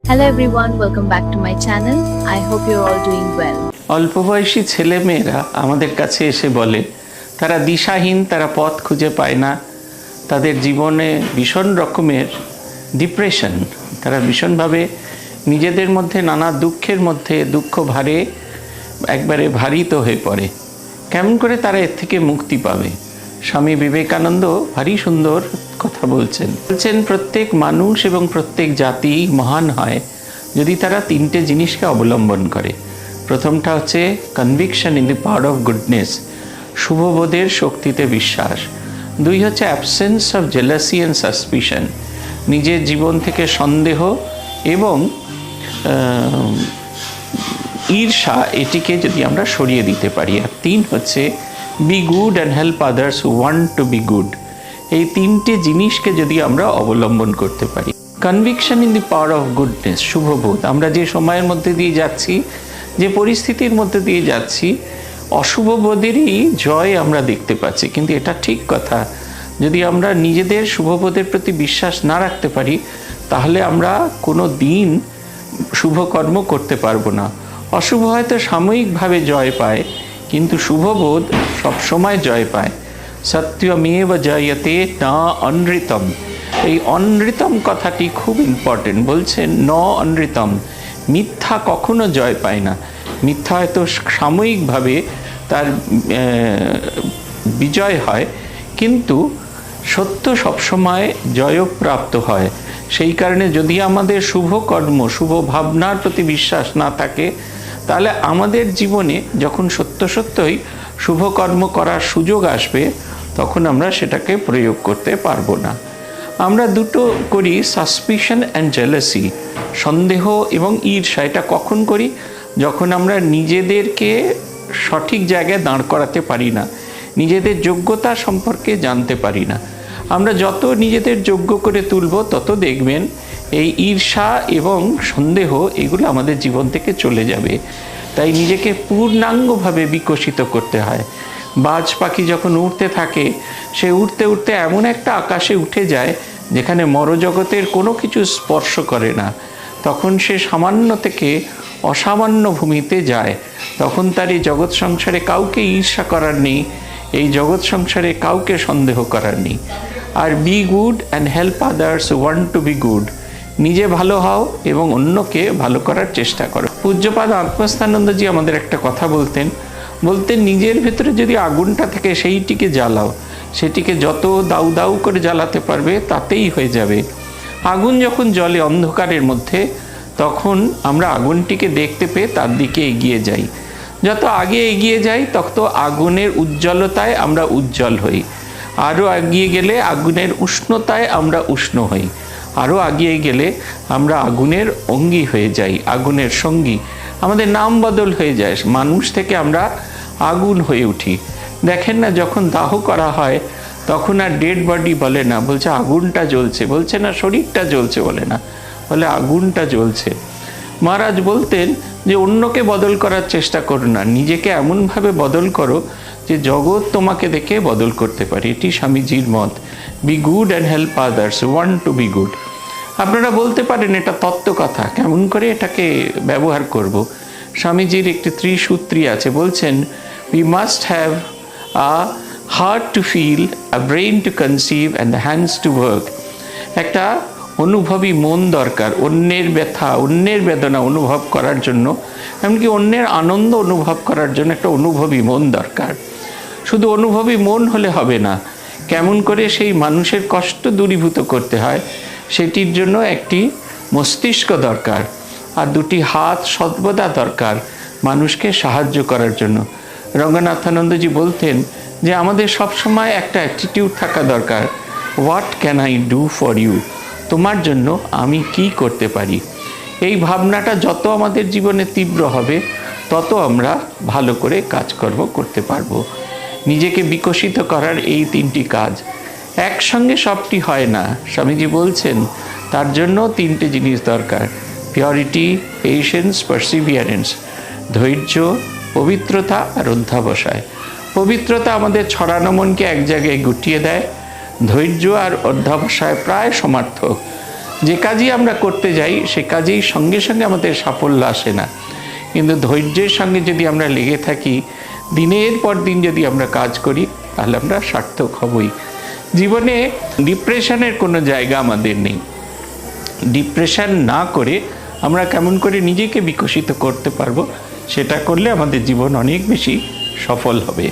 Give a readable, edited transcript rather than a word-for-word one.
Hello everyone, welcome back to my channel. I hope you're all doing well. অল্প বয়সী ছেলেমেয়েরা আমাদের কাছে এসে বলে তারা দিশাহীন, তারা পথ খুঁজে পায় না, তাদের জীবনে ভীষণ রকমের ডিপ্রেশন, তারা ভীষণভাবে নিজেদের মধ্যে নানা দুঃখের মধ্যে দুঃখ ভারে একবারে ভারিত হয়ে পড়ে। কেমন করে তারা এর থেকে মুক্তি পাবে? স্বামী বিবেকানন্দ ভারী সুন্দর কথা বলছেন। প্রত্যেক মানুষ এবং প্রত্যেক জাতি মহান হয় যদি তারা তিনটে জিনিসকে অবলম্বন করে। প্রথমটা হচ্ছে conviction in the power of goodness, শুভবোধের শক্তিতে বিশ্বাস। দুই হচ্ছে absence of jealousy and suspicion, নিজের জীবন থেকে সন্দেহ এবং ঈর্ষা এটিকে যদি আমরা সরিয়ে দিতে পারি। আর তিন হচ্ছে be good and help others who want to be good. এই তিনটে জিনিসকে যদি আমরা অবলম্বন করতে পারি। Conviction in the power of goodness, শুভবোধ। আমরা যে সময়ের মধ্যে দিয়ে যাচ্ছি, যে পরিস্থিতির মধ্যে দিয়ে যাচ্ছি, অশুভবোধেরই জয় আমরা দেখতে পাচ্ছি। কিন্তু এটা ঠিক কথা, যদি আমরা নিজেদের শুভবোধের প্রতি বিশ্বাস না রাখতে পারি তাহলে আমরা কোনো দিন শুভকর্ম করতে পারবো না। অশুভ হয়তো সাময়িকভাবে জয় পায়, কিন্তু শুভবোধ সবসময় জয় পায়। সত্যমেব জয়তে না অনৃতম। এই অনৃতম কথাটি খুব ইম্পর্টেন্ট। বলছেন ন অনৃতম, মিথ্যা কখনো জয় পায় না। মিথ্যা হয়তো সাময়িকভাবে তার বিজয় হয়, কিন্তু সত্য সবসময় জয়প্রাপ্ত হয়। সেই কারণে যদি আমাদের শুভ কর্ম, শুভ ভাবনার প্রতি বিশ্বাস না থাকে, তাহলে আমাদের জীবনে যখন সত্যই শুভকর্ম করার সুযোগ আসবে তখন আমরা সেটাকে প্রয়োগ করতে পারবো না। আমরা দুটো করি, সাসপিশন অ্যান্ড জেলাসি, সন্দেহ এবং ঈর্ষা। এটা কখন করি? যখন আমরা নিজেদেরকে সঠিক জায়গায় দাঁড় করাতে পারি না, নিজেদের যোগ্যতা সম্পর্কে জানতে পারি না। আমরা যত নিজেদের যোগ্য করে তুলব তত দেখবেন এই ঈর্ষা এবং সন্দেহ এগুলো আমাদের জীবন থেকে চলে যাবে। তাই নিজেকে পূর্ণাঙ্গভাবে বিকশিত করতে হয়। বাজ পাখি যখন উড়তে থাকে, সে উড়তে উড়তে এমন একটা আকাশে উঠে যায় যেখানে মরজগতের কোনো কিছু স্পর্শ করে না। তখন সে সামান্য থেকে অসামান্য ভূমিতে যায়। তখন তার এই জগৎ সংসারে কাউকে ঈর্ষা করার নেই, এই জগৎ সংসারে কাউকে সন্দেহ করার নেই। আর be good and help others who want to be good. নিজে ভালো হও এবং অন্যকে ভালো করার চেষ্টা করো। পূজ্যপাদ আত্মস্থানন্দজি আমাদের একটা কথা বলতেন, নিজের ভেতরে যদি আগুনটা থাকে সেইটিকে জ্বালাও, সেটিকে যত দাউ দাউ করে জ্বালাতে পারবে তাতেই হয়ে যাবে। আগুন যখন জ্বলে অন্ধকারের মধ্যে, তখন আমরা আগুনটিকে দেখতে পেয়ে তার দিকে এগিয়ে যাই। যত আগে এগিয়ে যাই তত আগুনের উজ্জ্বলতায় আমরা উজ্জ্বল হই। আরও এগিয়ে গেলে আগুনের উষ্ণতায় আমরা উষ্ণ হই। আরও এগিয়ে গেলে আমরা আগুনের অঙ্গী হয়ে যাই, আগুনের সঙ্গী। আমাদের নাম বদল হয়ে যায়, মানুষ থেকে আমরা আগুন হয়ে উঠি। দেখেন না, যখন দাহ করা হয় তখন আর ডেড বডি বলে না, বলছে আগুনটা জ্বলছে, বলছে না শরীরটা জ্বলছে, বলে না, বলে আগুনটা জ্বলছে। মহারাজ বলতেন যে অন্যকে বদল করার চেষ্টা করো না, নিজেকে এমনভাবে বদল করো যে জগৎ তোমাকে দেখে বদল করতে পারে। এটি স্বামীজির মত। B good and help others, want to be good. আপনারা বলতে পারেন এটা তত্ত্ব কথা, কেমন করে এটাকে ব্যবহার করব? স্বামীজির একটি ত্রিসূত্রী আছে। বলছেন we must have a heart to feel, a brain to conceive and the hands to work. একটা অনুভবী মন দরকার, অন্যের ব্যথা, অন্যের বেদনা অনুভব করার জন্য, এমনকি অন্যের আনন্দ অনুভব করার জন্য একটা অনুভবী মন দরকার। শুধু অনুভবী মন হলে হবে না, কেমন করে সেই মানুষের কষ্ট দূরীভূত করতে হয় সেটির জন্য একটি মস্তিষ্ক দরকার। আর দুটি হাত সর্বদা দরকার মানুষকে সাহায্য করার জন্য। রঙ্গনাথানন্দজি বলতেন যে আমাদের সবসময় একটা অ্যাটিটিউড থাকা দরকার, what can I do for you? তোমার জন্য আমি কি করতে পারি? এই ভাবনাটা যত আমাদের জীবনে তীব্র হবে তত আমরা ভালো করে কাজকর্ম করতে পারবো। নিজেকে বিকশিত করার এই তিনটি কাজ একসঙ্গে সবটি হয় না। স্বামীজি বলছেন তার জন্য তিনটে জিনিস দরকার, পিওরিটি, পেশেন্স, পারসিভিয়ারেন্স। ধৈর্য, পবিত্রতা আর অধ্যাবসায়। পবিত্রতা আমাদের ছড়ানো মনকে এক জায়গায় গুটিয়ে দেয়, ধৈর্য আর অধ্যাবসায় প্রায় সমার্থক। যে কাজই আমরা করতে যাই সে কাজেই সঙ্গে সঙ্গে আমাদের সাফল্য আসে না, কিন্তু ধৈর্যের সঙ্গে যদি আমরা লেগে থাকি, দিনের পর দিন যদি আমরা কাজ করি, তাহলে আমরা সার্থক হবই। জীবনে ডিপ্রেশনের কোনো জায়গা আমাদের নেই। ডিপ্রেশন না করে আমরা কেমন করে নিজেকে বিকশিত করতে পারবো, সেটা করলে আমাদের জীবন অনেক বেশি সফল হবে।